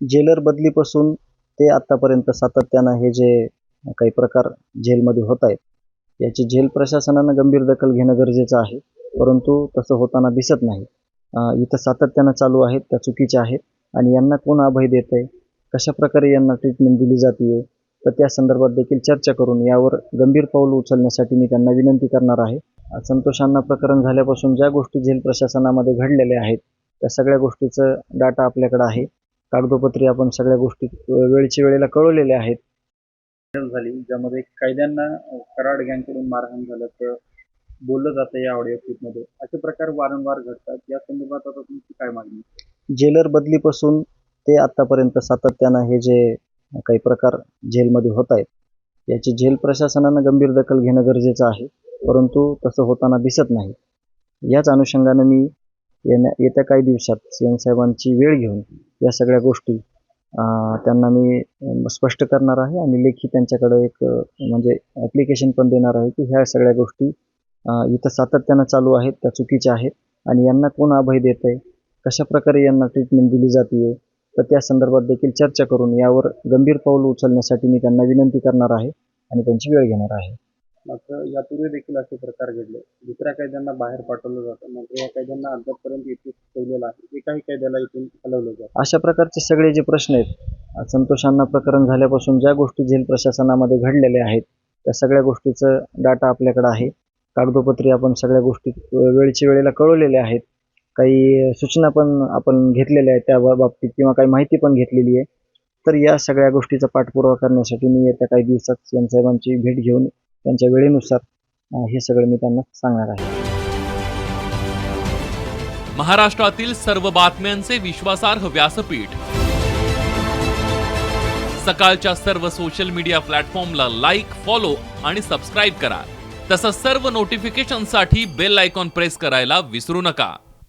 Jailer बदलीपासून ते आत्तापर्यंत सातत्यानं हे जे काही प्रकार जेलमध्ये होत आहेत, याची जेल प्रशासनानं गंभीर दखल घेणं गरजेचं आहे. परंतु तसं होताना दिसत नाही. इथं सातत्यानं चालू आहेत, त्या चुकीच्या आहेत आणि यांना कोण अभय देतंय, कशाप्रकारे यांना ट्रीटमेंट दिली जाते, तर त्या संदर्भात देखील चर्चा करून यावर गंभीर पाऊल उचलण्यासाठी मी त्यांना विनंती करणार आहे. संतोष अण्णा प्रकरण झाल्यापासून ज्या गोष्टी जेल प्रशासनामध्ये घडलेल्या आहेत, त्या सगळ्या गोष्टीचं डाटा आपल्याकडे आहे. कागदोपत्री आपण सगळ्या गोष्टी वेळच्या वेळेला कळवलेल्या आहेत. झाली ज्यामध्ये कैद्यांना कराड गँगकडून मारहाण झालं तर बोललं जातं या ऑडिओ क्लिपमध्ये. असे प्रकार वारंवार घडतात. या संदर्भात आता तुमची काय मागणी? जेलर बदलीपासून ते आत्तापर्यंत सातत्यानं हे जे काही प्रकार जेलमध्ये होत आहेत, याची जेल प्रशासनानं गंभीर दखल घेणं गरजेचं आहे. परंतु तसं होताना दिसत नाही. याच अनुषंगानं मी येत्या काही दिवसात सीएम साहेबांची वेळ घेऊन या सगळ्या गोष्टी त्यांना मी स्पष्ट करणार आहे आणि लेखी त्यांच्याकडे एक म्हणजे ॲप्लिकेशन पण देणार आहे की ह्या सगळ्या गोष्टी इथं सातत्यानं चालू आहेत, त्या चुकीच्या आहेत आणि यांना कोण अभय देतंय, कशाप्रकारे यांना ट्रीटमेंट दिली जाते, तर त्या संदर्भात देखील चर्चा करून यावर गंभीर पाऊल उचलण्यासाठी मी त्यांना विनंती करणार आहे आणि त्यांची वेळ घेणार आहे. मात्र यापूर्वी देखील असे प्रकार घडले. दुसऱ्या कैद्यांना बाहेर पाठवलं जातं, मात्र या कैद्यांना अद्यापपर्यंत इथे ठेवलेलं आहे. एकाही कैद्याला इथून हलवलं जातं. अशा प्रकारचे सगळे जे प्रश्न आहेत, संतोष अण्णा प्रकरण झाल्यापासून ज्या गोष्टी जेल प्रशासनामध्ये घडलेल्या आहेत, त्या सगळ्या गोष्टीचं डाटा आपल्याकडे आहे. कागदोपत्री आपण सगळ्या गोष्टी वेळच्या वेळेला कळवलेल्या आहेत. काही सूचना पण आपण घेतलेल्या आहेत त्या बाबतीत किंवा काही माहिती पण घेतलेली आहे. तर या सगळ्या गोष्टीचा पाठपुरावा करण्यासाठी मी येत्या काही दिवसात सीएम साहेबांची भेट घेऊन त्यांच्या वेळेनुसार हे सगळं मी त्यांना सांगणार आहे. महाराष्ट्रातील सर्व बातम्यांचे विश्वासार्ह व्यासपीठ. सकाळच्या सर्व सोशल मीडिया प्लॅटफॉर्मला लाईक, फॉलो आणि सबस्क्राईब करा. तसंच सर्व नोटिफिकेशनसाठी बेल आयकॉन प्रेस करायला विसरू नका.